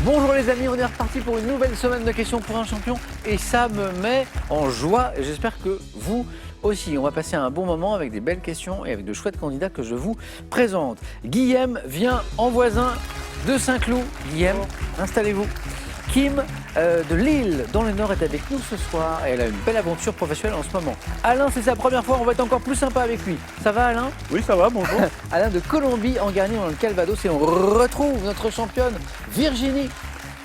Bonjour les amis, on est reparti pour une nouvelle semaine de questions pour un champion et ça me met en joie et j'espère que vous aussi. On va passer un bon moment avec des belles questions et avec de chouettes candidats que je vous présente. Guillaume vient en voisin de Saint-Cloud. Guillaume, installez-vous. Kim de Lille, dans le Nord, est avec nous ce soir. Elle a une belle aventure professionnelle en ce moment. Alain, c'est sa première fois, on va être encore plus sympa avec lui. Ça va Alain? Oui, ça va, bonjour. Alain de Colombie, en Garnier, dans le Calvados. Et on retrouve notre championne, Virginie.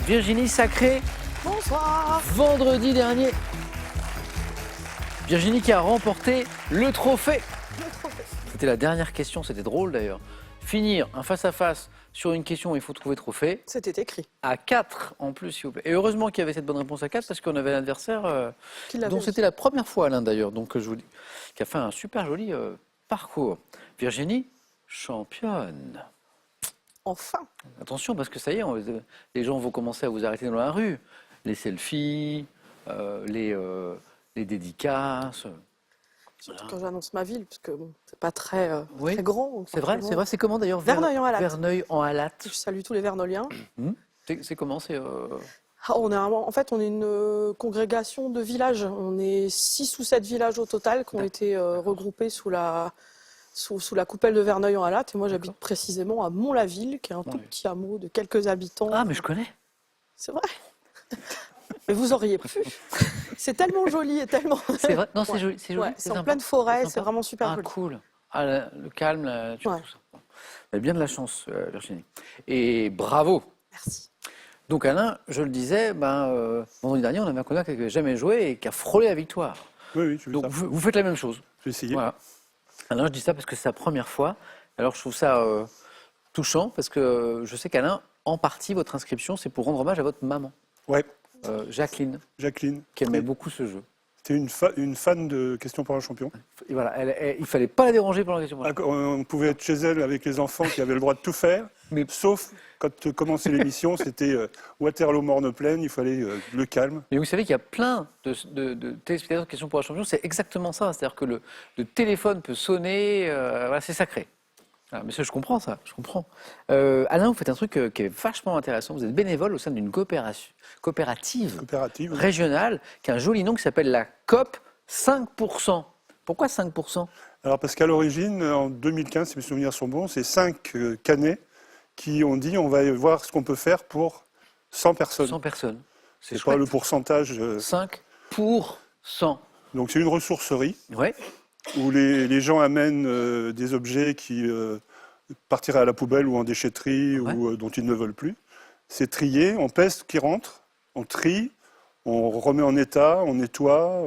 Virginie Sacré. Bonsoir. Vendredi dernier. Virginie qui a remporté le trophée. C'était la dernière question, c'était drôle d'ailleurs. Finir un face-à-face sur une question où il faut trouver trophée. C'était écrit. À 4 en plus, s'il vous plaît. Et heureusement qu'il y avait cette bonne réponse à 4 parce qu'on avait un adversaire dont c'était la première fois, Alain d'ailleurs, donc je vous dis, qui a fait un super joli parcours. Virginie, championne. Enfin. Attention parce que ça y est, les gens vont commencer à vous arrêter dans la rue. Les selfies, les dédicaces. Voilà. Quand j'annonce ma ville, parce que bon, c'est pas très grand. C'est vrai, c'est comment d'ailleurs? Verneuil-en-Halatte. Verneuil-en-Halatte. Je salue tous les Verneuiliens. C'est comment En fait, on est une congrégation de villages. On est 6 ou 7 villages au total qui ont été regroupés sous la coupelle de Verneuil-en-Halatte. Et moi, j'habite précisément à Mont-la-Ville, qui est un tout petit hameau de quelques habitants. Ah, mais je connais. C'est vrai. Mais vous auriez pu. C'est tellement joli et tellement... C'est vrai. Non, c'est joli. C'est joli. Ouais, c'est en pleine forêt, c'est vraiment super joli. Ah, cool. Ah, le calme, tout ça. Vous avez bien de la chance, Virginie. Et bravo. Merci. Donc Alain, je le disais, vendredi dernier, on avait un candidat qui n'avait jamais joué et qui a frôlé la victoire. Oui, je Donc vous faites la même chose. Je vais essayer. Voilà. Alain, je dis ça parce que c'est sa première fois. Alors je trouve ça touchant parce que je sais qu'Alain, en partie, votre inscription, c'est pour rendre hommage à votre maman. Ouais. Jacqueline. Jacqueline. Qui aimait beaucoup ce jeu. C'était une fan de Questions pour un champion. Et voilà, il ne fallait pas la déranger pendant la question pour un champion. On pouvait être chez elle avec les enfants qui avaient le droit de tout faire, mais sauf quand commençait l'émission, c'était Waterloo-Morne-Plaine, il fallait le calme. Mais vous savez qu'il y a plein de téléspectateurs de Questions pour un champion, c'est exactement ça. C'est-à-dire que le téléphone peut sonner, voilà, c'est sacré. Ah, mais ça, je comprends ça, je comprends. Alain, vous faites un truc qui est vachement intéressant. Vous êtes bénévole au sein d'une coopérative régionale qui a un joli nom qui s'appelle la COP 5%. Pourquoi 5%? Alors parce qu'à l'origine, en 2015, si mes souvenirs sont bons, c'est 5 Canets qui ont dit on va voir ce qu'on peut faire pour 100 personnes. 100 personnes. C'est quoi le pourcentage 5%. Donc c'est une ressourcerie. Ouais. Où les gens amènent des objets qui partiraient à la poubelle ou en déchetterie ou dont ils ne veulent plus. C'est trié, on pèse ce qui rentre, on trie, on remet en état, on nettoie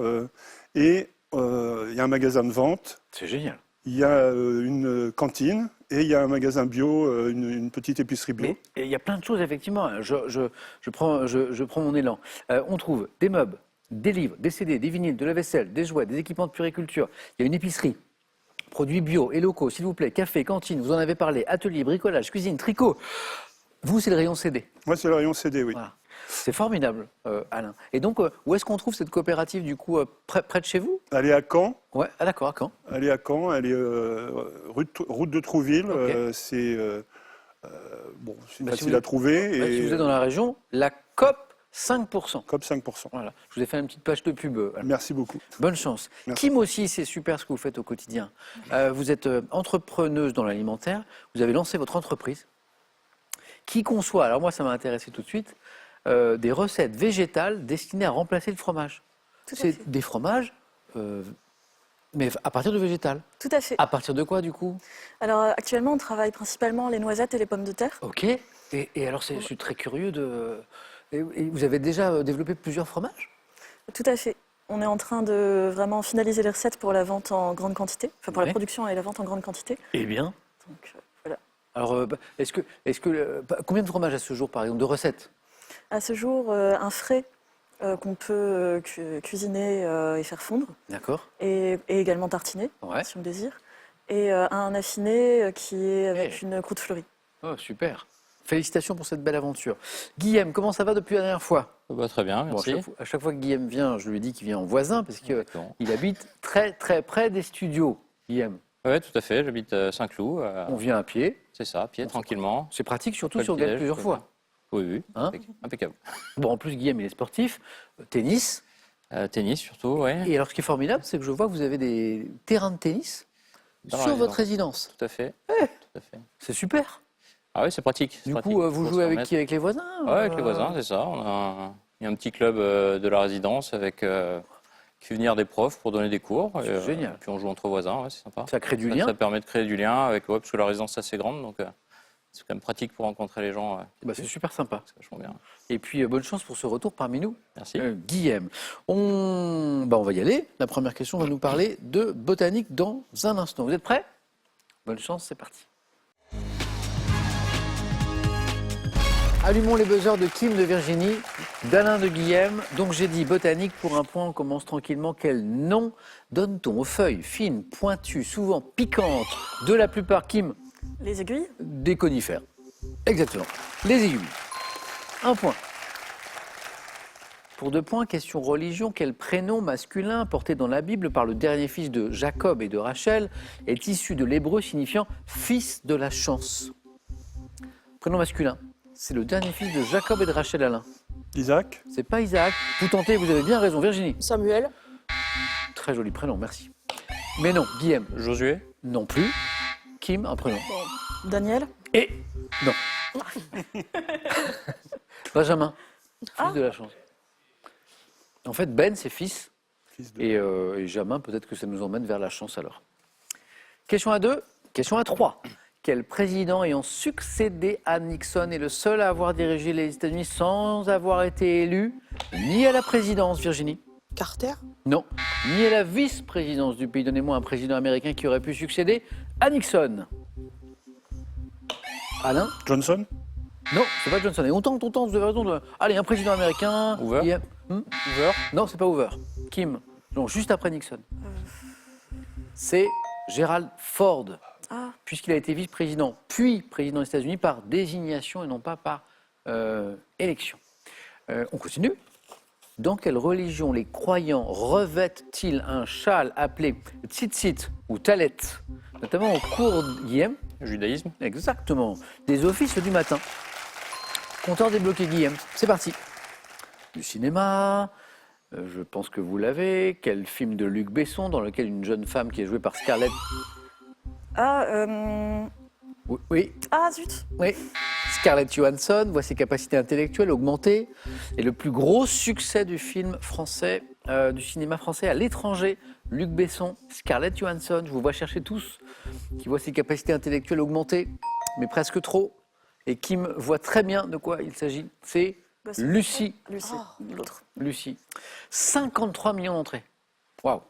et il y a un magasin de vente. C'est génial. Il y a une cantine et il y a un magasin bio, une petite épicerie bio. Mais il y a plein de choses effectivement. Je prends mon élan. On trouve des meubles, des livres, des CD, des vinyles, de la vaisselle, des jouets, des équipements de puriculture. Il y a une épicerie, produits bio et locaux, s'il vous plaît, café, cantine, vous en avez parlé, atelier, bricolage, cuisine, tricot. Vous, c'est le rayon CD. Moi, c'est le rayon CD, oui. Voilà. C'est formidable, Alain. Et donc, où est-ce qu'on trouve cette coopérative, du coup, près de chez vous? Elle est à Caen. Ouais, ah d'accord, à Caen. Elle est à Caen, elle est route de Trouville. Okay. C'est facile à trouver. Si vous êtes dans la région, la COP 5%. COP 5%. Voilà. Je vous ai fait une petite page de pub. Merci beaucoup. Bonne chance. Merci. Kim aussi, c'est super ce que vous faites au quotidien. Vous êtes entrepreneuse dans l'alimentaire. Vous avez lancé votre entreprise qui conçoit, alors moi ça m'a intéressé tout de suite, des recettes végétales destinées à remplacer le fromage. C'est des fromages, mais à partir de végétal. Tout à fait. À partir de quoi du coup? Alors actuellement, on travaille principalement les noisettes et les pommes de terre. Ok. Et alors je suis très curieux de... Et vous avez déjà développé plusieurs fromages? Tout à fait. On est en train de vraiment finaliser les recettes pour la vente en grande quantité, enfin pour la production et la vente en grande quantité. Eh bien. Donc voilà. Alors, combien de fromages à ce jour, par exemple, de recettes? À ce jour, un frais qu'on peut cuisiner et faire fondre. D'accord. Et également tartiner, si on le désire. Et un affiné qui est avec une croûte fleurie. Oh, super. Félicitations pour cette belle aventure. Guillaume, comment ça va depuis la dernière fois? Très bien, merci. Bon, à chaque fois que Guillaume vient, je lui dis qu'il vient en voisin, parce qu'il habite très très près des studios, Guillaume. Oui, tout à fait, j'habite Saint-Cloud. On vient à pied. C'est ça, à pied, tranquillement. C'est pratique, surtout si on gagne plusieurs fois. Oui. Hein Impeccable. Bon, en plus, Guillaume, il est sportif. Tennis. Tennis surtout, oui. Et alors, ce qui est formidable, c'est que je vois que vous avez des terrains de tennis Dans la sur résidence. votre résidence. Tout à fait. Eh. Tout à fait. C'est super. Ah oui, c'est pratique. Du coup, vous jouez avec qui? Avec les voisins? Ouais, avec les voisins, c'est ça. Il y a un petit club de la résidence avec qui fait venir des profs pour donner des cours. C'est génial. Puis on joue entre voisins, ouais, c'est sympa. Ça crée du lien. Ça permet de créer du lien avec parce que la résidence est assez grande, donc c'est quand même pratique pour rencontrer les gens. C'est super sympa. C'est vachement bien. Et puis, bonne chance pour ce retour parmi nous. Merci. Guillaume. On va y aller. La première question va nous parler de botanique dans un instant. Vous êtes prêts? Bonne chance, c'est parti. Allumons les buzzers de Kim de Virginie, d'Alain de Guillaume. Donc j'ai dit botanique pour un point, on commence tranquillement. Quel nom donne-t-on aux feuilles fines, pointues, souvent piquantes, de la plupart, Kim? Les aiguilles? Des conifères. Exactement. Les aiguilles. Un point. Pour 2 points, question religion. Quel prénom masculin porté dans la Bible par le dernier fils de Jacob et de Rachel est issu de l'hébreu signifiant fils de la chance? Prénom masculin. C'est le dernier fils de Jacob et de Rachel, Alain. Isaac. C'est pas Isaac. Vous tentez, vous avez bien raison. Virginie. Samuel. Très joli prénom, merci. Mais non, Guillaume. Josué. Non plus. Kim, un prénom. Daniel? Et non. Benjamin, fils de la chance. En fait, Ben, c'est fils. Fils de... Et Jamin, peut-être que ça nous emmène vers la chance alors. Question à 2, question à 3. Quel président ayant succédé à Nixon est le seul à avoir dirigé les États-Unis sans avoir été élu ni à la présidence, Virginie? Carter. Non. Ni à la vice-présidence du pays. Donnez-moi un président américain qui aurait pu succéder à Nixon. Alain? Johnson. Non, c'est pas Johnson. Et on tente, vous avez raison. Allez, un président américain. Hoover. Hoover? Non, c'est pas Hoover. Kim? Non, juste après Nixon. C'est Gerald Ford. Ah. Puisqu'il a été vice-président, puis président des États-Unis par désignation et non pas par élection. On continue. Dans quelle religion les croyants revêtent-ils un châle appelé tzitzit ou talet, notamment au cours Guillaume? Judaïsme. Exactement. Des offices du matin. Compteur débloqué, Guillaume. C'est parti. Du cinéma. Je pense que vous l'avez. Quel film de Luc Besson dans lequel une jeune femme qui est jouée par Scarlett... Oui. Ah, zut. Oui. Scarlett Johansson voit ses capacités intellectuelles augmenter. Et le plus gros succès du film français, du cinéma français à l'étranger, Luc Besson, Scarlett Johansson, je vous vois chercher tous, qui voit ses capacités intellectuelles augmenter, mais presque trop. Et Kim voit très bien de quoi il s'agit. C'est Lucie. Lucie, l'autre. Lucie. 53 millions d'entrées. Waouh.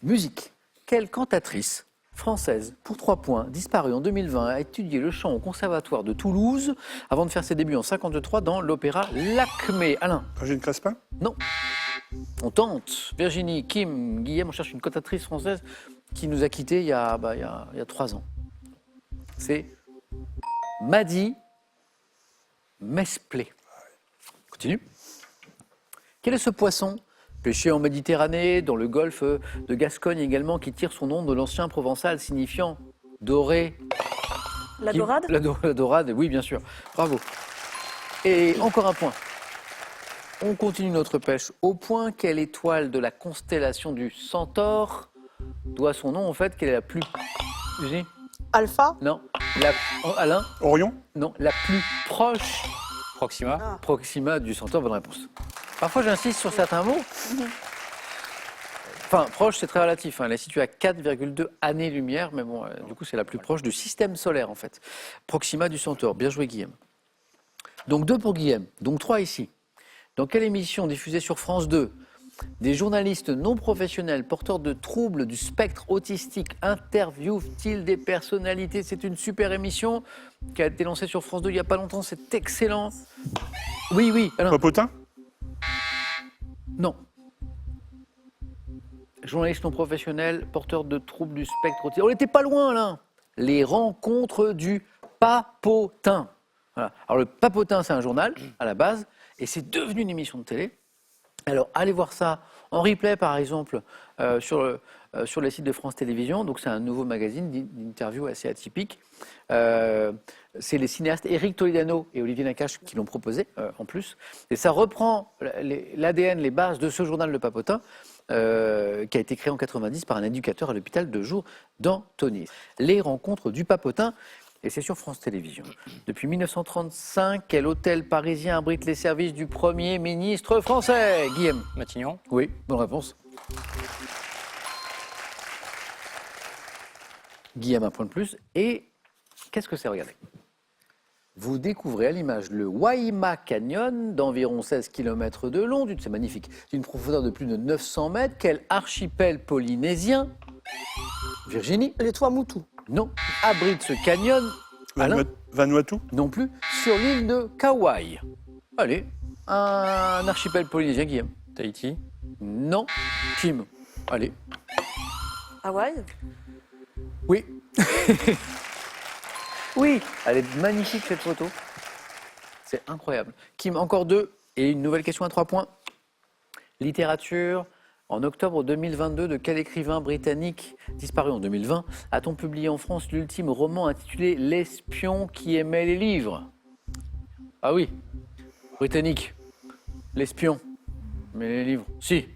Musique. Quelle cantatrice française, pour 3 points, disparue en 2020, a étudié le chant au Conservatoire de Toulouse avant de faire ses débuts en 1953 dans l'opéra L'Acmé. Alain? Régine Crespin. Non. On tente. Virginie, Kim, Guillaume, on cherche une cantatrice française qui nous a quittés il y a 3 ans. C'est Maddy Mesplé. Continue. Quel est ce poisson pêché en Méditerranée, dans le golfe de Gascogne également, qui tire son nom de l'ancien provençal signifiant doré? La dorade? La dorade, oui, bien sûr. Bravo. Et encore un point. On continue notre pêche. Au point, quelle étoile de la constellation du Centaure doit son nom, en fait, qu'elle est la plus... Alpha. Non. Alain? Orion. Non, la plus proche... Proxima. Proxima du Centaure, bonne réponse. Parfois, j'insiste sur certains mots. Enfin, proche, c'est très relatif. Elle est située à 4,2 années-lumière, mais bon, du coup, c'est la plus proche du système solaire, en fait. Proxima du Centaure. Bien joué, Guillaume. Donc 2 pour Guillaume, donc 3 ici. Dans quelle émission diffusée sur France 2 des journalistes non professionnels porteurs de troubles du spectre autistique interviewent-ils des personnalités? C'est une super émission qui a été lancée sur France 2 il n'y a pas longtemps. C'est excellent. Oui, Alain. Popotin. Non. Journaliste non professionnel, porteur de troubles du spectre autistique. On n'était pas loin, Alain. Les rencontres du papotin. Voilà. Alors, le papotin, c'est un journal, à la base, et c'est devenu une émission de télé. Alors, allez voir ça en replay, par exemple, sur les sites de France Télévisions. Donc, c'est un nouveau magazine d'interviews assez atypique. C'est les cinéastes Éric Toledano et Olivier Nakache qui l'ont proposé, en plus. Et ça reprend l'ADN, les bases de ce journal Le Papotin, qui a été créé en 90 par un éducateur à l'hôpital de jour d'Antony. Les rencontres du Papotin, et c'est sur France Télévisions. Depuis 1935, quel hôtel parisien abrite les services du Premier ministre français? Guillaume. Matignon. Oui, bonne réponse. Guillaume, un point de plus. Et qu'est-ce que c'est? Regardez. Vous découvrez à l'image le Waima Canyon, d'environ 16 km de long, c'est magnifique, d'une profondeur de plus de 900 mètres. Quel archipel polynésien, Virginie? Les Tuamotu. Non, abrite ce canyon. Alain? Vanuatu? Non plus, sur l'île de Kauai. Allez, un archipel polynésien, Guillaume. Tahiti. Non, Kim. Allez. Hawaï? Oui. Oui, elle est magnifique cette photo. C'est incroyable. Kim, encore 2 et une nouvelle question à 3 points. Littérature. En octobre 2022, de quel écrivain britannique disparu en 2020 a-t-on publié en France l'ultime roman intitulé L'espion qui aimait les livres? Ah oui, britannique. L'espion. Mais les livres. Si.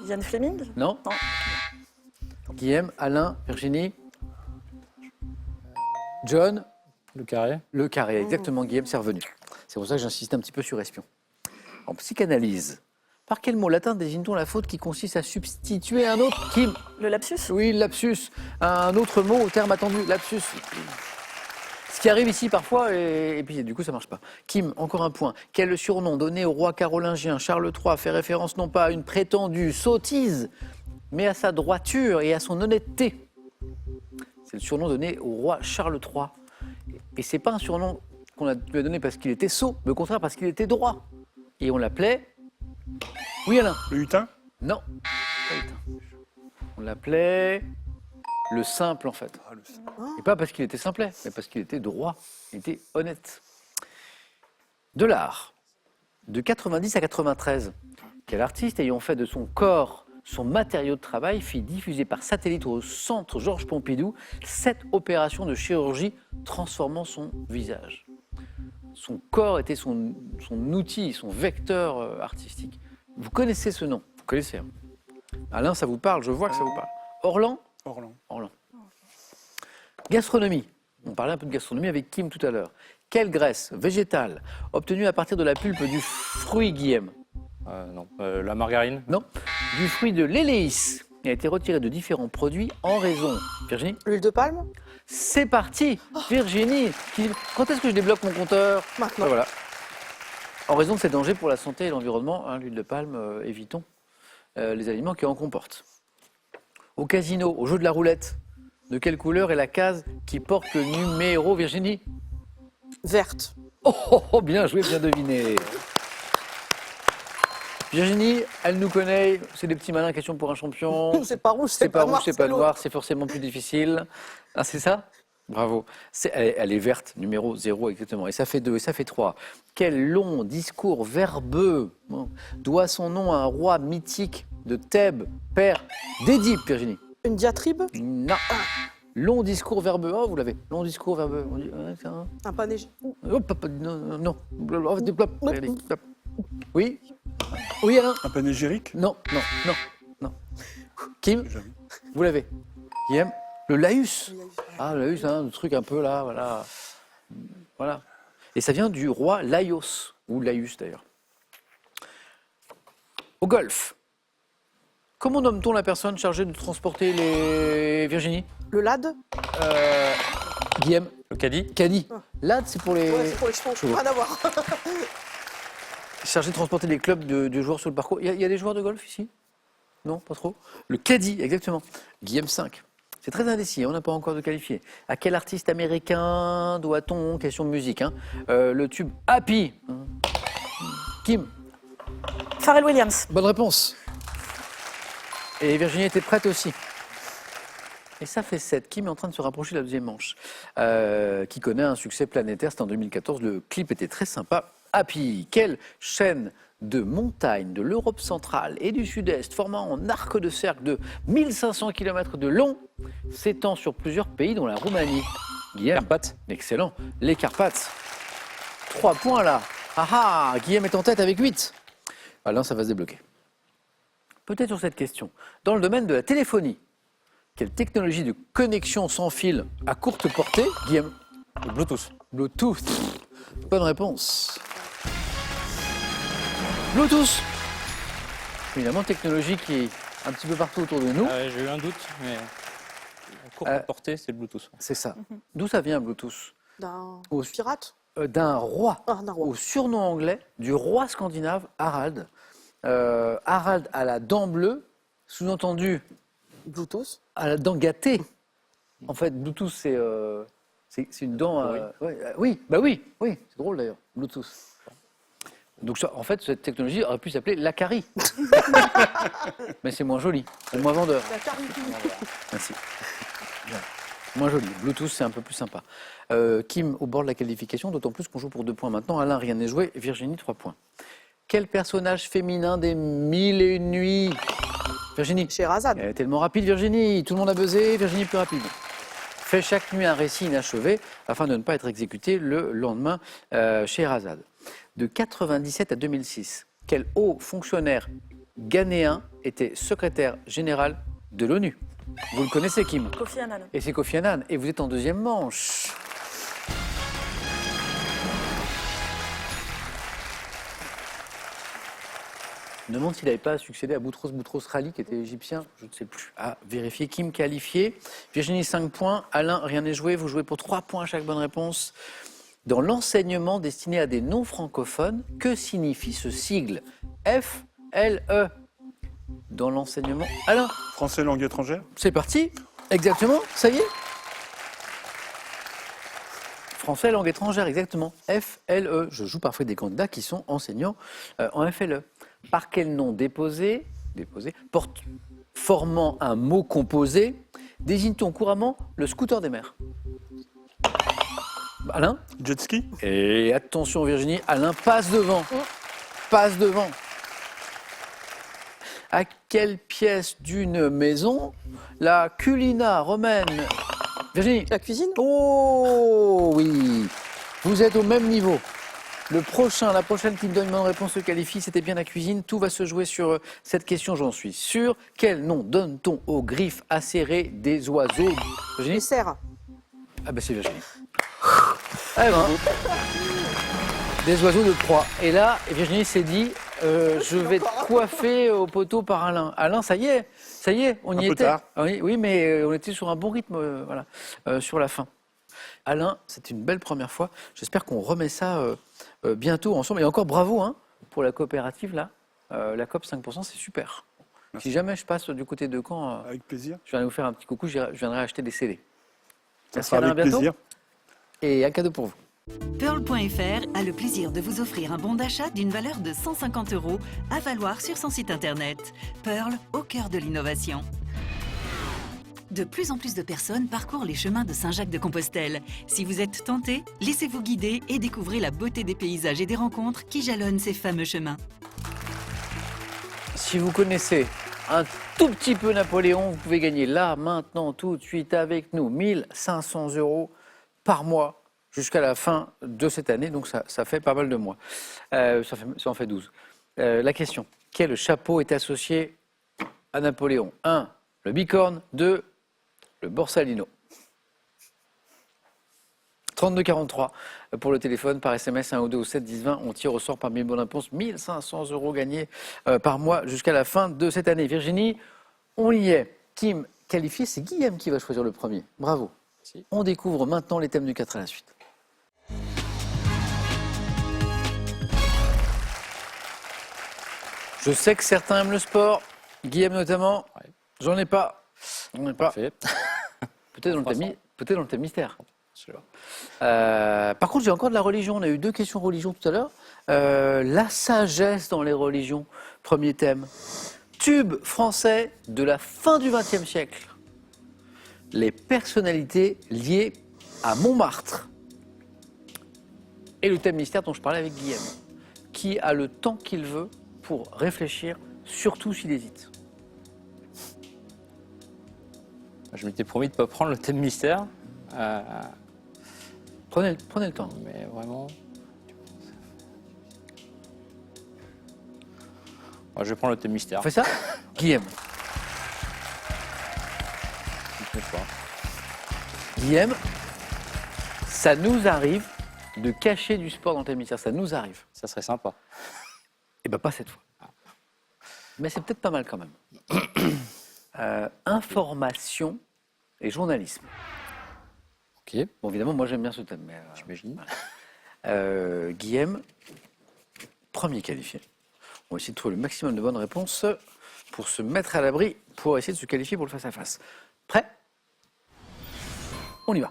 Ian Fleming? Non. Non. Guillaume, Alain, Virginie, John. Le Carré. Le Carré, exactement, Guillaume, c'est revenu. C'est pour ça que j'insiste un petit peu sur espion. En psychanalyse, par quel mot latin désigne-t-on la faute qui consiste à substituer un autre? Kim? Le lapsus? Oui, lapsus. Un autre mot au terme attendu, lapsus. Ce qui arrive ici parfois, et puis du coup ça marche pas. Kim, encore un point. Quel surnom donné au roi carolingien Charles III fait référence non pas à une prétendue sottise, mais à sa droiture et à son honnêteté? C'est le surnom donné au roi Charles III. Et c'est pas un surnom qu'on lui a donné parce qu'il était sot, mais au contraire parce qu'il était droit. Et on l'appelait... Oui, Alain? Le hutin? Non. Pas le hutin. On l'appelait le simple, en fait. Et pas parce qu'il était simplet, mais parce qu'il était droit, il était honnête. De l'art. De 90 à 93, quel artiste ayant fait de son corps son matériau de travail fit diffuser par satellite au centre Georges Pompidou 7 opérations de chirurgie transformant son visage? Son corps était son outil, son vecteur artistique. Vous connaissez ce nom? Vous connaissez, hein? Alain, ça vous parle? Je vois que ça vous parle. Orlan? Orlan. Gastronomie. On parlait un peu de gastronomie avec Kim tout à l'heure. Quelle graisse végétale obtenue à partir de la pulpe du fruit, Guillaume? Non. La margarine. Non. Du fruit de l'éléis a été retiré de différents produits en raison. Virginie? L'huile de palme? C'est parti, Virginie. Quand est-ce que je débloque mon compteur? Maintenant. Voilà. En raison de ces dangers pour la santé et l'environnement, hein, l'huile de palme, évitons les aliments qui en comportent. Au casino, au jeu de la roulette, de quelle couleur est la case qui porte le numéro, Virginie? Verte. Oh, bien joué, bien deviné. Virginie, elle nous connaît, c'est des petits malins, question pour un champion. C'est pas rouge, C'est pas rouge, noir, c'est pas l'autre. noir, c'est forcément plus difficile. Ah, c'est ça? Bravo. Elle est verte, numéro 0, exactement. Et ça fait 2, et ça fait 3. Quel long discours verbeux doit son nom à un roi mythique de Thèbes, père d'Édipe, Virginie? Une diatribe? Non. Long discours verbeux. Oh, vous l'avez. Long discours verbeux. On dit, ouais, c'est un... Un panégé. Hop, non. Regardez. Oui? Oui, Alain? Un panégyrique? Non. Kim? Jamais. Vous l'avez? Guillaume? Le laïus. Ah, le laïus, hein, le truc un peu là, voilà. Et ça vient du roi Laïos, ou Laïus d'ailleurs. Au golf. Comment nomme-t-on la personne chargée de transporter les... Virginie? Le lad? Guillaume? Le caddie. Caddy. Lad, c'est pour les... Ouais, c'est pour les chevaux. Rien à voir. Chargé de transporter les clubs de joueurs sur le parcours. Il y a des joueurs de golf ici? Non, pas trop. Le caddie, exactement. Guillaume 5. C'est très indécis, on n'a pas encore de qualifié. À quel artiste américain doit-on, question de musique, hein, le tube Happy? Kim? Pharrell Williams. Bonne réponse. Et Virginie était prête aussi. Et ça fait 7. Kim est en train de se rapprocher de la deuxième manche, qui connaît un succès planétaire. C'était en 2014. Le clip était très sympa. Happy. Quelle chaîne de montagnes de l'Europe centrale et du Sud-Est, formant un arc de cercle de 1500 km de long, s'étend sur plusieurs pays, dont la Roumanie. Guillaume. Carpates. Excellent. Les Carpates. 3 points là. Ah ah, Guillaume est en tête avec 8. Alain, ça va se débloquer. Peut-être sur cette question. Dans le domaine de la téléphonie, quelle technologie de connexion sans fil à courte portée, Guillaume? Le Bluetooth. Bluetooth. Bonne réponse. Bluetooth. Évidemment, technologie qui est un petit peu partout autour de nous. Ah ouais, j'ai eu un doute, mais la courte portée, c'est le Bluetooth. C'est ça. D'où ça vient, Bluetooth? D'un Au- pirate. D'un roi. Ah, d'un roi. Au surnom anglais du roi scandinave Harald. Harald à la dent bleue, sous-entendu Bluetooth. à la dent gâtée. En fait, Bluetooth, c'est une dent. Oui, c'est drôle d'ailleurs, Bluetooth. Donc, ça, en fait, cette technologie aurait pu s'appeler l'Acari. Mais c'est moins joli, c'est moins vendeur. La carité. Merci. Bien. Moins joli. Bluetooth, c'est un peu plus sympa. Kim, au bord de la qualification, d'autant plus qu'on joue pour 2 points maintenant. Alain, rien n'est joué. Virginie, 3 points. Quel personnage féminin des 1001 nuits? Virginie. Scheherazade. Elle est tellement rapide, Virginie. Tout le monde a buzzé. Virginie plus rapide. Fait chaque nuit un récit inachevé afin de ne pas être exécuté le lendemain Scheherazade. De 97 à 2006, quel haut fonctionnaire ghanéen était secrétaire général de l'ONU? Vous le connaissez, Kim? Kofi Annan. Et c'est Kofi Annan. Et vous êtes en deuxième manche. Je me demande s'il n'avait pas succédé à Boutros Ghali, qui était égyptien, je ne sais plus. À vérifier. Kim qualifié. Virginie, 5 points. Alain, rien n'est joué. Vous jouez pour 3 points à chaque bonne réponse. Dans l'enseignement destiné à des non-francophones, que signifie ce sigle? FLE. Dans l'enseignement. Alain, Français langue étrangère. c'est parti. Exactement, ça y est. Français langue étrangère, exactement. FLE. Je joue parfois des candidats qui sont enseignants en FLE. Par quel nom déposé, formant un mot composé, désigne-t-on couramment le scooter des mers? Alain? Jet ski. Et attention Virginie, Alain passe devant. Passe devant. À quelle pièce d'une maison la culina romaine? Virginie? La cuisine. Oh oui, vous êtes au même niveau. La prochaine qui me donne une bonne réponse se qualifie, c'était bien la cuisine. Tout va se jouer sur cette question, j'en suis sûr. Quel nom donne-t-on aux griffes acérées des oiseaux? Les Virginie? cerfs. Ah ben c'est Virginie. Eh ben, des oiseaux de proie. Et là, Virginie s'est dit, je vais te coiffer au poteau par Alain. Alain, ça y est, on y Un peu était. tard. Oui, mais on était sur un bon rythme, sur la fin. Alain, c'est une belle première fois. J'espère qu'on remet ça bientôt ensemble. Et encore bravo pour la coopérative là. La COP 5%, c'est super. Merci. Si jamais je passe du côté de Caen, Avec plaisir. je viendrai vous faire un petit coucou. Je viendrai acheter des CD. Ça Merci sera Alain, à avec bientôt. plaisir. Et un cadeau pour vous. Pearl.fr a le plaisir de vous offrir un bon d'achat d'une valeur de 150 € à valoir sur son site internet. Pearl, au cœur de l'innovation. De plus en plus de personnes parcourent les chemins de Saint-Jacques-de-Compostelle. Si vous êtes tenté, laissez-vous guider et découvrez la beauté des paysages et des rencontres qui jalonnent ces fameux chemins. Si vous connaissez un tout petit peu Napoléon, vous pouvez gagner là, maintenant, tout de suite avec nous, 1 500 € par mois jusqu'à la fin de cette année. Donc ça fait pas mal de mois. Ça en fait 12. La question, quel chapeau est associé à Napoléon? 1, le bicorne. 2, le borsalino. 3243 pour le téléphone, par SMS 1 ou 2 ou 7 10 20. On tire au sort parmi les bonnes réponses 1 500 € gagnés par mois jusqu'à la fin de cette année. Virginie, on y est. Kim qualifié, c'est Guillaume qui va choisir le premier. Bravo. Merci. On découvre maintenant les thèmes du 4 à la suite. Je sais que certains aiment le sport, Guillaume notamment. Ouais. J'en ai pas. Parfait. Peut-être dans, Croissant. dans le thème mystère. Je vois. Par contre, j'ai encore de la religion. On a eu 2 questions religion tout à l'heure. La sagesse dans les religions, premier thème. Tube français de la fin du XXe siècle. Les personnalités liées à Montmartre. Et le thème mystère dont je parlais avec Guillaume. qui a le temps qu'il veut pour réfléchir, surtout s'il hésite. Je m'étais promis de ne pas prendre le thème mystère. Prenez le temps. Mais vraiment. Ouais, je vais prendre le thème mystère. On fait ça Guillaume. Je sais pas. Guillaume, ça nous arrive de cacher du sport dans le thème mystère. Ça nous arrive. Ça serait sympa. Eh bien, pas cette fois. Mais c'est peut-être pas mal quand même. Information et journalisme. Ok, Bon, évidemment, moi j'aime bien ce thème. Mais, j'imagine. Guillaume, premier qualifié. On va essayer de trouver le maximum de bonnes réponses pour se mettre à l'abri, pour essayer de se qualifier pour le face-à-face. Prêt ? On y va.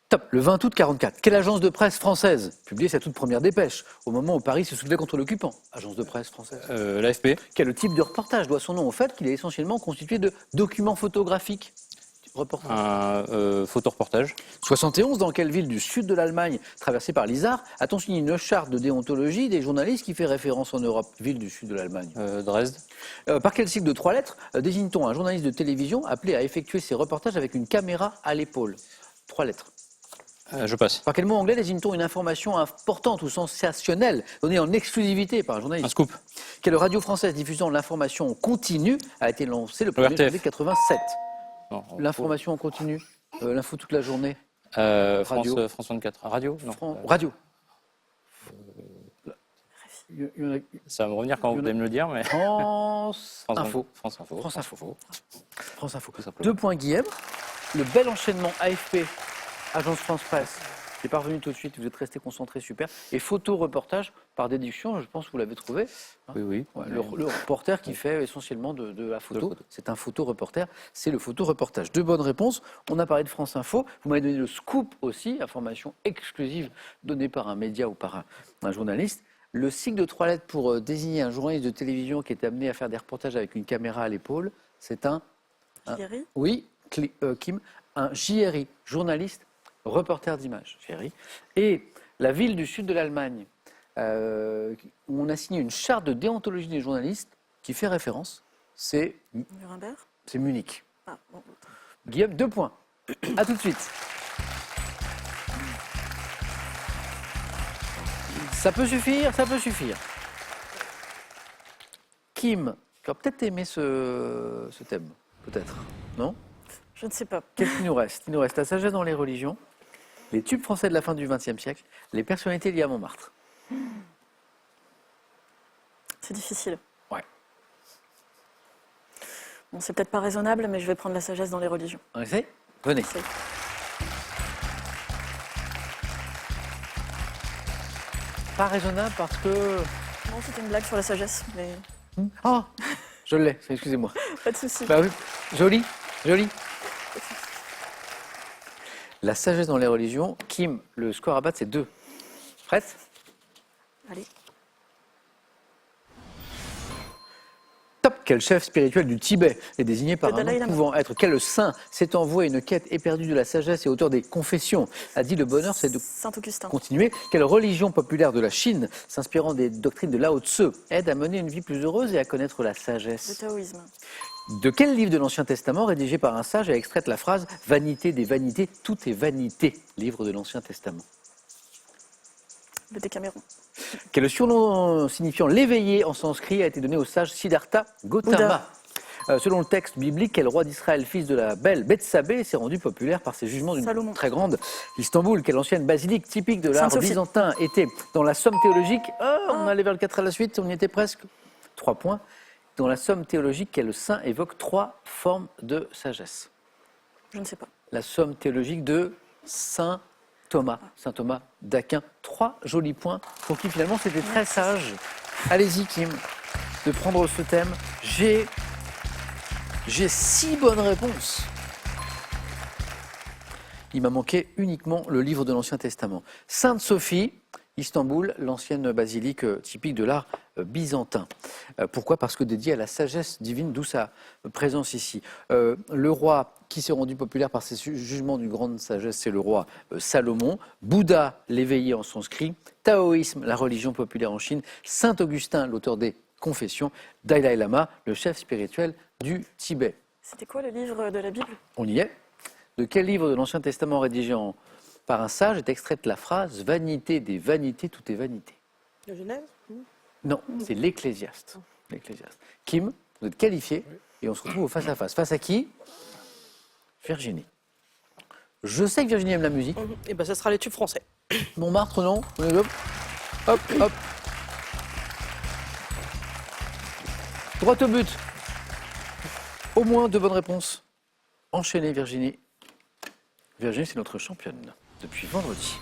Top. Le 20 août 44, quelle agence de presse française publiait sa toute première dépêche au moment où Paris se soulevait contre l'occupant? Agence de presse française. L'AFP. Quel type de reportage doit son nom au fait qu'il est essentiellement constitué de documents photographiques? Reportage. Un photoreportage. 71, dans quelle ville du sud de l'Allemagne, traversée par l'Isar, a-t-on signé une charte de déontologie des journalistes qui fait référence en Europe? Ville du sud de l'Allemagne. Dresde. Par quel cycle de 3 lettres désigne-t-on un journaliste de télévision appelé à effectuer ses reportages avec une caméra à l'épaule? 3 lettres. Je passe. Par quel mot anglais désigne-t-on une information importante ou sensationnelle donnée en exclusivité par un Un journaliste? scoop. Quelle radio française diffusant l'information en continu a été lancée le 1er ORTF. janvier 87? Non, L'information en continu, l'info toute la journée. France 24. Radio. Non. Radio. Il y en a- Ça va me revenir quand vous allez me le dire, mais. France Info. France Info. France Info. France Info. Tout simplement. 2 points Guillaume. Le bel enchaînement AFP, Agence France Presse. C'est parvenu tout de suite, vous êtes resté concentré, super. Et photo-reportage, par déduction, je pense que vous l'avez trouvé. Oui, oui. Ouais, le reporter qui fait essentiellement de la photo, photo. c'est un photo-reporter, c'est le photo-reportage. 2 bonnes réponses. On a parlé de France Info. Vous m'avez donné le scoop aussi, information exclusive donnée par un média ou par un journaliste. Le cycle de 3 lettres pour désigner un journaliste de télévision qui est amené à faire des reportages avec une caméra à l'épaule, c'est un... Thierry. Oui, Kim, un JRI, journaliste, reporter d'image, JRI. Et la ville du sud de l'Allemagne, où on a signé une charte de déontologie des journalistes qui fait référence, c'est Nuremberg. Munich. Ah, bon. Guillaume, 2 points. À tout de suite. Ça peut suffire, ça peut suffire. Kim, tu as peut-être aimé ce thème, peut-être, non? Je ne sais pas. Qu'est-ce qu'il nous reste? Il nous reste la sagesse dans les religions, les tubes français de la fin du XXe siècle, les personnalités liées à Montmartre. C'est difficile. Ouais. Bon, c'est peut-être pas raisonnable, mais je vais prendre la sagesse dans les religions. On essaie? Venez. C'est- Pas raisonnable parce que... Non, c'était une blague sur la sagesse, mais Oh, je l'ai, excusez-moi. pas de souci. Bah oui, joli, joli. La sagesse dans les religions, Kim, le score à battre c'est 2. Prête? Allez. Top. Quel chef spirituel du Tibet est désigné par Le un Dalai nom Lama. pouvant être? Quel saint s'est envoué une quête éperdue de la sagesse et auteur des confessions a dit le bonheur c'est de Saint-Augustin. continuer? Quelle religion populaire de la Chine, s'inspirant des doctrines de Lao Tse, aide à mener une vie plus heureuse et à connaître la Le sagesse? taoïsme. De quel livre de l'Ancien Testament, rédigé par un sage, a extraite la phrase « Vanité des vanités, tout est vanité » Livre de l'Ancien Testament. Le Décaméron. Quel surnom signifiant l'éveillé en sanskrit a été donné au sage Siddhartha Gautama? Selon le texte biblique, quel roi d'Israël, fils de la belle Bethsabée, s'est rendu populaire par ses jugements d'une Salomon. très grande Istanbul? Quelle ancienne basilique typique de l'art Sainte-Sophie. byzantin était dans la Somme théologique? On allait vers le 4 à la suite, on y était presque. 3 points. Dans la Somme théologique, quel saint évoque 3 formes de sagesse? Je ne sais pas. La Somme théologique de Saint Thomas d'Aquin. 3 jolis points pour qui finalement c'était très sage. Allez-y Kim, de prendre ce thème. J'ai 6 bonnes réponses. Il m'a manqué uniquement le livre de l'Ancien Testament. Sainte Sophie, Istanbul, l'ancienne basilique typique de l'art byzantin. Pourquoi? Parce que dédié à la sagesse divine, d'où sa présence ici. Le roi qui s'est rendu populaire par ses jugements d'une grande sagesse, c'est le roi Salomon. Bouddha, l'éveillé en sanskrit. Taoïsme, la religion populaire en Chine. Saint Augustin, l'auteur des Confessions. Dalai Lama, le chef spirituel du Tibet. C'était quoi le livre de la Bible? On y est. De quel livre de l'Ancien Testament rédigé par un sage est extraite la phrase « Vanité des vanités, tout est vanité ». La Genèse? Non, c'est l'Ecclésiaste. L'Ecclésiaste. Kim, vous êtes qualifié et on se retrouve au face-à-face. Face à qui? Virginie. Je sais que Virginie aime la musique. Et ben ça sera les tubes français. Montmartre, non? Hop, hop, hop. Droit au but. Au moins 2 bonnes réponses. Enchaînez, Virginie. Virginie, c'est notre championne depuis vendredi.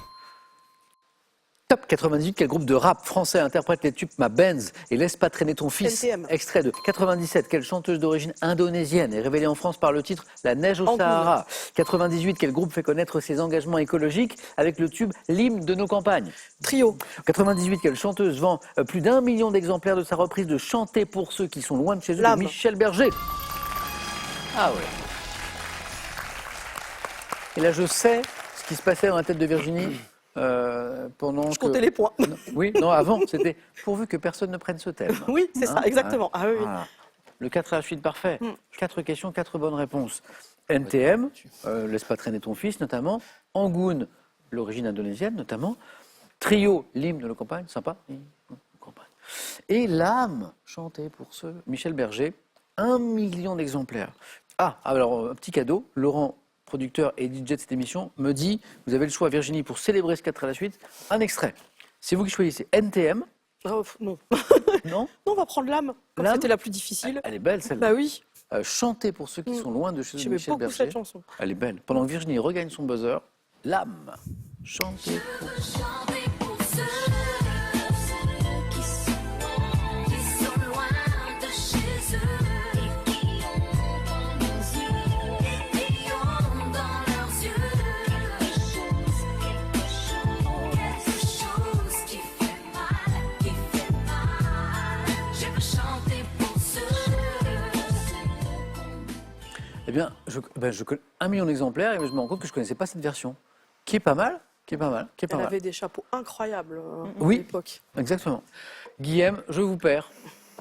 Top 98, quel groupe de rap français interprète les tubes Ma Benz et Laisse pas traîner ton fils? NTM. Extrait de 97, quelle chanteuse d'origine indonésienne est révélée en France par le titre La neige au Angoune. Sahara? 98, quel groupe fait connaître ses engagements écologiques avec le tube L'hymne de nos campagnes? Trio. 98, quelle chanteuse vend plus d'1 million d'exemplaires de sa reprise de Chanter pour ceux qui sont loin de chez eux de L'âme. Michel Berger? Ah ouais. Et là, je sais ce qui se passait dans la tête de Virginie pendant Je comptais les points. Non, oui, non, avant, c'était pourvu que personne ne prenne ce thème. Oui, c'est ça, exactement. Ah oui, oui. Voilà. Le 4 à la suite, parfait. 4 questions, 4 bonnes réponses. NTM, Laisse pas traîner ton fils, notamment. Angoune, l'origine indonésienne, notamment. Trio, l'hymne de nos campagnes, sympa. Et L'âme, Chanter pour ceux. Michel Berger, 1 million d'exemplaires. Ah, alors, un petit cadeau. Laurent, producteur et DJ de cette émission, me dit, vous avez le choix, Virginie, pour célébrer ce 4 à la suite, un extrait. C'est vous qui choisissez. NTM. Oh, non. Non, Non, on va prendre l'âme, comme L'âme. c'était la plus difficile. Elle est belle, celle-là. Bah oui, Chanter pour ceux qui sont loin de chez j'aimais Michel beaucoup Berger. cette chanson. Elle est belle. Pendant que Virginie regagne son buzzer, L'âme. Chanter pour... Chanter pour ceux qui sont loin de chez eux et qui ont dans leurs yeux, et qui ont dans leurs yeux quelque chose qui fait mal. Je veux chanter pour ceux. Eh bien, je connais 1 million d'exemplaires et je me rends compte que je ne connaissais pas cette version. Qui est pas mal, qui est pas mal, qui est pas Elle mal. avait des chapeaux incroyables Oui. à l'époque. Exactement. Guillaume, je vous perds,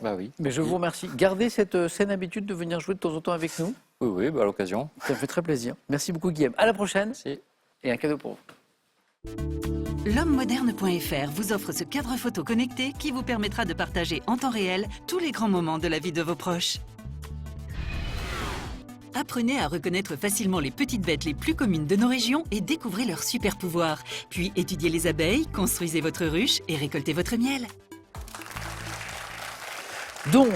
Bah oui. mais je vous remercie. Gardez cette saine habitude de venir jouer de temps en temps avec nous. Oui, oui, bah à l'occasion. Ça me fait très plaisir. Merci beaucoup, Guillaume. À la prochaine. Merci. Et un cadeau pour vous. L'homme-moderne.fr vous offre ce cadre photo connecté qui vous permettra de partager en temps réel tous les grands moments de la vie de vos proches. Apprenez à reconnaître facilement les petites bêtes les plus communes de nos régions et découvrez leurs super pouvoirs. Puis étudiez les abeilles, construisez votre ruche et récoltez votre miel. Donc,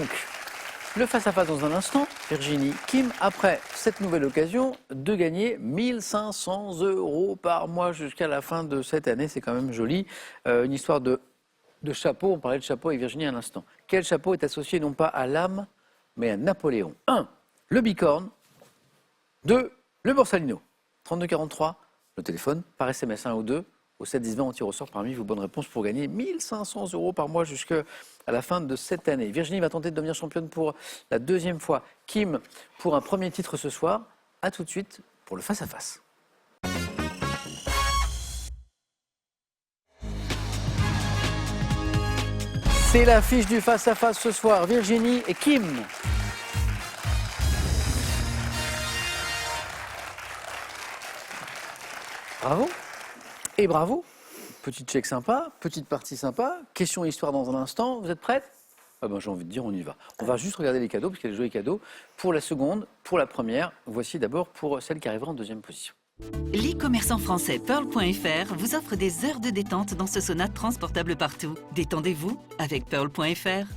le face-à-face dans un instant. Virginie, Kim, après cette nouvelle occasion de gagner 1 500 € par mois jusqu'à la fin de cette année. C'est quand même joli. Une histoire de chapeau. On parlait de chapeau avec Virginie à l'instant. Quel chapeau est associé non pas à l'âme, mais à Napoléon? 1. Le bicorne. 2. Le borsalino. 3243, le téléphone, par SMS 1 ou 2. Au 7 10 20, on tire au sort parmi vos bonnes réponses pour gagner 1 500 € par mois jusqu'à la fin de cette année. Virginie va tenter de devenir championne pour la 2e fois. Kim, pour un premier titre ce soir. A tout de suite pour le face-à-face. C'est l'affiche du face-à-face ce soir. Virginie et Kim. Bravo. Et bravo. Petit check sympa, petite partie sympa. Question histoire dans un instant. Vous êtes prête? Ah ben, j'ai envie de dire, on y va. On va juste regarder les cadeaux, parce qu'il y a des jolis cadeaux. Pour la seconde, pour la première, voici d'abord pour celle qui arrivera en 2e position. L'e-commerçant français Pearl.fr vous offre des heures de détente dans ce sonate transportable partout. Détendez-vous avec Pearl.fr.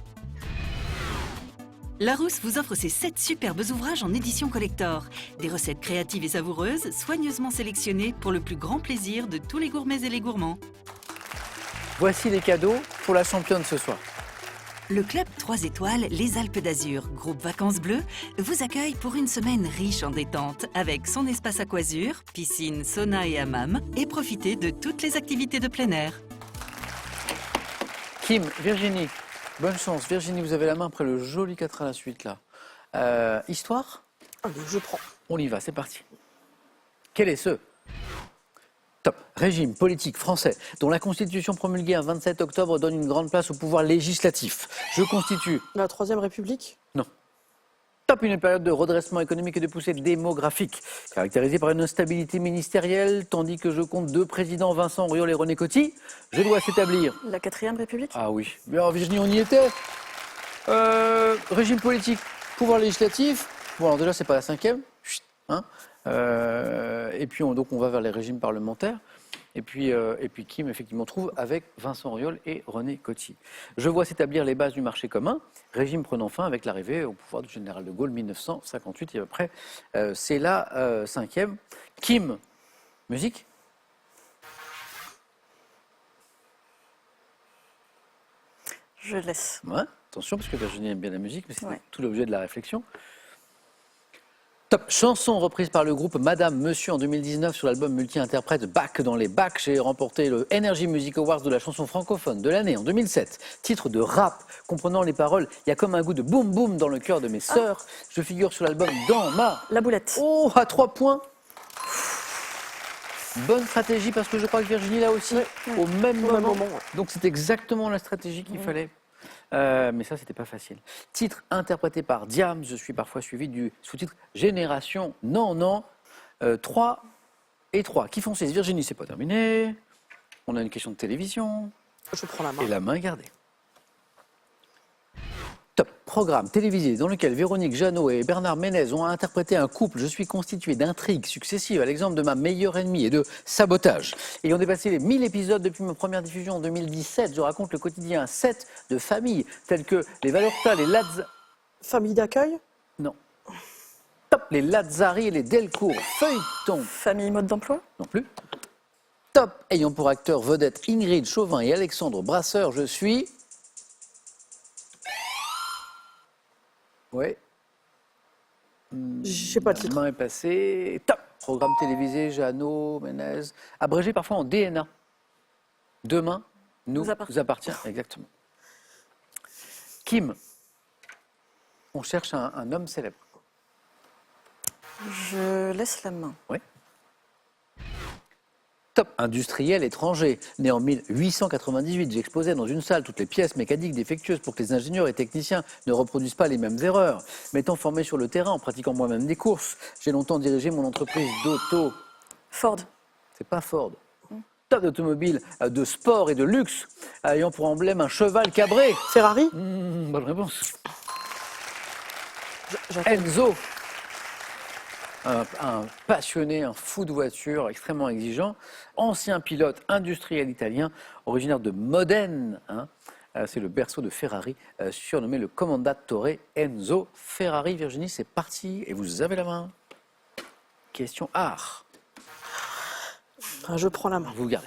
Larousse vous offre ses 7 superbes ouvrages en édition collector. Des recettes créatives et savoureuses, soigneusement sélectionnées pour le plus grand plaisir de tous les gourmets et les gourmands. Voici les cadeaux pour la championne ce soir. Le club 3 étoiles Les Alpes d'Azur, groupe Vacances Bleues, vous accueille pour une semaine riche en détente avec son espace aquazur, piscine, sauna et hammam et profitez de toutes les activités de plein air. Kim, Virginie, bonne chance. Virginie, vous avez la main après le joli 4 à la suite là. Histoire? Allez, je prends. On y va, c'est parti. Quel est ce top régime politique français dont la Constitution promulguée un 27 octobre donne une grande place au pouvoir législatif? Je constitue. La Troisième République. Non. Top une période de redressement économique et de poussée démographique, caractérisée par une instabilité ministérielle, tandis que je compte 2 présidents, Vincent Auriol et René Coty. Je dois s'établir. La 4e République. Ah oui. Bien, Virginie, on y était. Régime politique, pouvoir législatif. Bon, alors déjà, c'est pas la 5e. Chut, hein. Et puis, donc, on va vers les régimes parlementaires. Et puis Kim, effectivement, trouve avec Vincent Auriol et René Coty. Je vois s'établir les bases du marché commun, régime prenant fin avec l'arrivée au pouvoir du général de Gaulle 1958. Et après, c'est la 5e. Kim, musique. Je laisse. Ouais, attention, parce que Virginie aime bien la musique, mais c'est Ouais. tout l'objet de la réflexion. Top chanson reprise par le groupe Madame Monsieur en 2019 sur l'album multi-interprète Back dans les bacs. J'ai remporté le Energy Music Awards de la chanson francophone de l'année en 2007. Titre de rap comprenant les paroles « Il y a comme un goût de boum boum dans le cœur de mes sœurs ». Je figure sur l'album Dans ma... La boulette. Oh, à 3 points. Bonne stratégie parce que je crois que Virginie là aussi, au même Au même moment. moment, ouais. Donc c'est exactement la stratégie qu'il fallait. Mais ça, c'était pas facile. Titre interprété par Diams. Je suis parfois suivi du sous-titre Génération Non Non. 3 et 3. Qui font 6? Virginie, c'est pas terminé. On a une question de télévision. Je prends la main. Et la main gardée. Top programme télévisé dans lequel Véronique Jeannot et Bernard Ménez ont interprété un couple. Je suis constitué d'intrigues successives à l'exemple de Ma meilleure ennemie et de sabotage. Ayant dépassé les 1000 épisodes depuis ma première diffusion en 2017, je raconte le quotidien 7 de familles telles que les Valorta, les Lazza... Famille d'accueil. Non. Top les Lazzari et les Delcourt. Feuilleton. Famille mode d'emploi. Non plus. Top ayant pour acteurs vedettes Ingrid Chauvin et Alexandre Brasseur, je suis... Oui. Je sais pas le La titre. main est passée. Top. Programme télévisé, Jeannot, Ménez. Abrégé parfois en DNA. Demain, nous Nous appartient. Exactement. Kim. On cherche un homme célèbre. Je laisse la main. Oui. Top industriel étranger. Né en 1898, j'exposais dans une salle toutes les pièces mécaniques défectueuses pour que les ingénieurs et techniciens ne reproduisent pas les mêmes erreurs. M'étant formé sur le terrain, en pratiquant moi-même des courses, j'ai longtemps dirigé mon entreprise d'auto. Ford. C'est pas Ford. Top d'automobile de sport et de luxe, ayant pour emblème un cheval cabré. Ferrari. Bonne réponse. J'attends. Enzo. Un passionné, un fou de voiture, extrêmement exigeant, ancien pilote industriel italien, originaire de Modène, hein. C'est le berceau de Ferrari, surnommé le Commendatore Enzo Ferrari. Virginie, c'est parti, et vous avez la main. Question art, Je prends la main. vous gardez.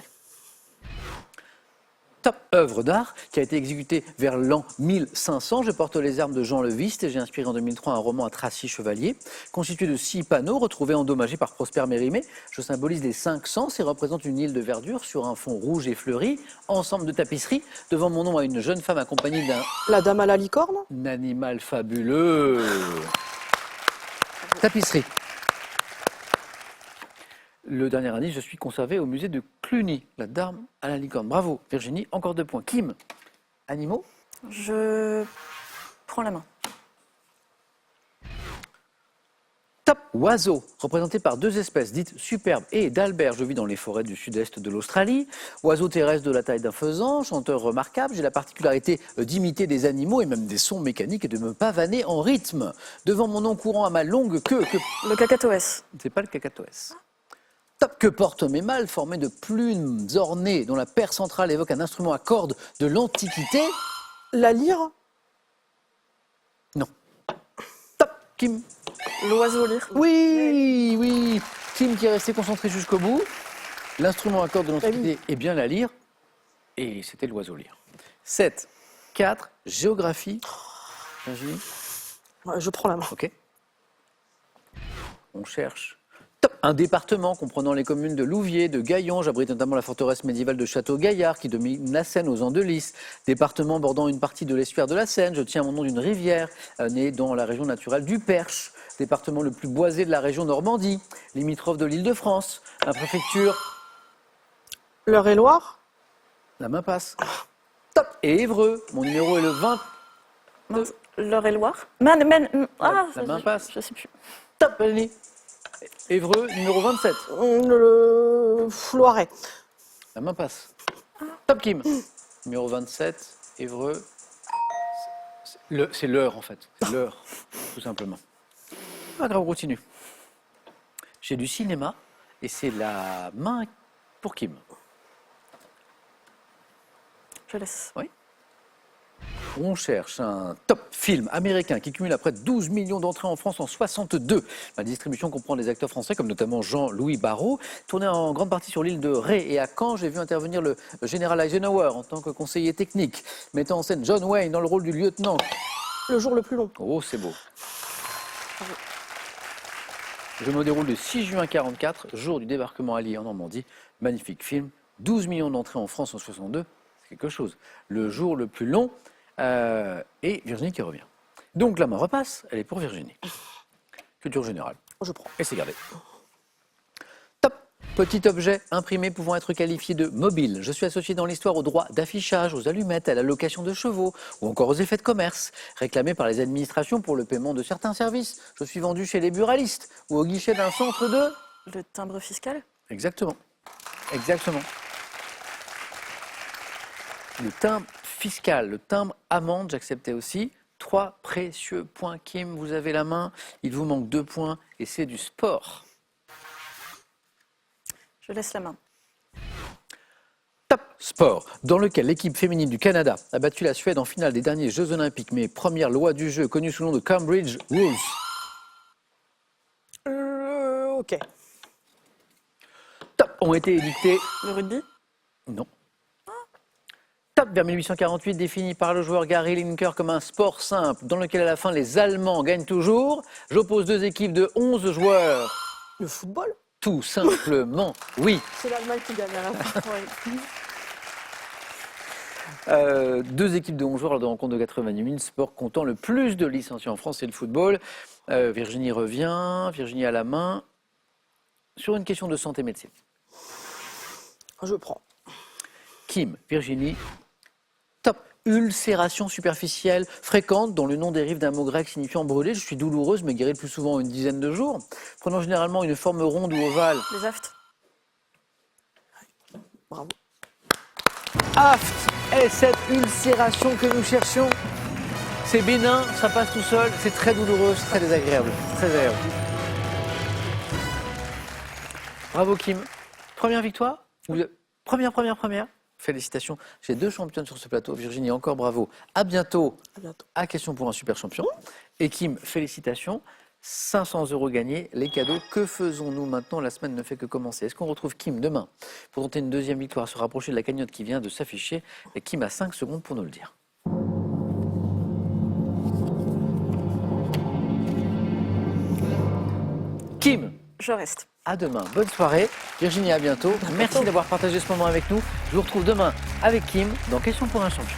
Top œuvre d'art qui a été exécutée vers l'an 1500. Je porte les armes de Jean le Viste et j'ai inspiré en 2003 un roman à Tracy Chevalier, constitué de 6 panneaux retrouvés endommagés par Prosper Mérimée. Je symbolise les 5 sens et représente une île de verdure sur un fond rouge et fleuri, ensemble de tapisseries. Devant mon nom à une jeune femme accompagnée d'un La dame à la licorne. animal fabuleux. Tapisserie. Le dernier indice, je suis conservé au musée de Cluny, la dame à la licorne. Bravo, Virginie, encore 2 points. Kim, animaux. Je prends la main. Top oiseau, représenté par 2 espèces dites superbes et d'Albert. Je vis dans les forêts du sud-est de l'Australie. Oiseau terrestre de la taille d'un faisan, chanteur remarquable. J'ai la particularité d'imiter des animaux et même des sons mécaniques et de me pavaner en rythme. Devant mon nom courant à ma longue queue, Le cacatoès. c'est pas le cacatoès. Top que portent mes mâles, formés de plumes ornées, dont la paire centrale évoque un instrument à cordes de l'Antiquité. La lyre. Non. Top, Kim. L'oiseau lyre. Oui, oui. Kim qui est resté concentré jusqu'au bout. L'instrument à cordes de l'Antiquité est bien la lyre. Et c'était l'oiseau lyre. 7, 4, géographie. Virginie, Je prends la main. ok. On cherche. Top. Un département comprenant les communes de Louviers, de Gaillange, abrite notamment la forteresse médiévale de Château-Gaillard qui domine la Seine aux Andelys. Département bordant une partie de l'estuaire de la Seine, je tiens mon nom d'une rivière née dans la région naturelle du Perche. Département le plus boisé de la région Normandie, limitrophe de l'Île-de-France. Ma préfecture, L'Eure-et-Loire. la main passe. Top. Et Évreux, mon numéro est le 20. Mince, L'Eure-et-Loire. La main passe. Je sais plus. Top, Eleni. Évreux, numéro 27. Le Loiret. La main passe. Top, Kim. Numéro 27, Évreux. C'est l'heure, en fait. C'est l'heure, tout simplement. Pas grave, on continue. J'ai du cinéma et c'est la main pour Kim. Je laisse. Oui. On cherche un top film américain qui cumule à près de 12 millions d'entrées en France en 62. La distribution comprend des acteurs français comme notamment Jean-Louis Barrault. Tourné en grande partie sur l'île de Ré et à Caen, j'ai vu intervenir le général Eisenhower en tant que conseiller technique, mettant en scène John Wayne dans le rôle du lieutenant. Le jour le plus long. Oh, c'est beau. Je me déroule le 6 juin 1944, jour du débarquement allié en Normandie. Magnifique film. 12 millions d'entrées en France en 62, c'est quelque chose. Le jour le plus long, et Virginie qui revient. Donc la main repasse, elle est pour Virginie. Culture générale. Je prends. Et c'est gardé. Top. Petit objet imprimé pouvant être qualifié de mobile. Je suis associé dans l'histoire aux droits d'affichage, aux allumettes, à la location de chevaux ou encore aux effets de commerce, réclamés par les administrations pour le paiement de certains services. Je suis vendu chez les buralistes ou au guichet d'un centre de... Le timbre fiscal. Exactement. Exactement. Le timbre fiscal, le timbre amende, j'acceptais aussi. 3 précieux points. Kim, vous avez la main. Il vous manque 2 points et c'est du sport. Je laisse la main. Top sport, dans lequel l'équipe féminine du Canada a battu la Suède en finale des derniers Jeux Olympiques, mais première loi du jeu connue sous le nom de Cambridge Rules. Ok. Top ont été édictés. Le rugby. Non. Top vers 1848, défini par le joueur Gary Lineker comme un sport simple dans lequel à la fin les Allemands gagnent toujours. J'oppose 2 équipes de 11 joueurs. Le football. Tout simplement, oui. C'est l'Allemagne qui gagne à la fin. Ouais. 2 équipes de 11 joueurs lors de rencontres de 88 000, sport comptant le plus de licenciés en France, c'est le football. Virginie revient, Virginie à la main. Sur une question de santé médecine. Je prends. Kim, Virginie, top. Ulcération superficielle fréquente dont le nom dérive d'un mot grec signifiant brûler. Je suis douloureuse mais guérie le plus souvent en une dizaine de jours. Prenant généralement une forme ronde ou ovale. Les aftes. Bravo. Aft est cette ulcération que nous cherchions. C'est bénin, ça passe tout seul, c'est très douloureux, c'est très désagréable. Très agréable. Bravo Kim. Première victoire. Première. Félicitations. J'ai 2 championnes sur ce plateau. Virginie, encore bravo. À bientôt. À bientôt. À Question pour un super champion. Et Kim, félicitations. 500 € gagnés, les cadeaux. Que faisons-nous maintenant? La semaine ne fait que commencer. Est-ce qu'on retrouve Kim demain pour tenter une 2e victoire, se rapprocher de la cagnotte qui vient de s'afficher? Et Kim a 5 secondes pour nous le dire. Kim, Je reste. à demain. Bonne soirée. Virginie, à bientôt. Merci d'avoir partagé ce moment avec nous. Je vous retrouve demain avec Kim dans Question pour un champion.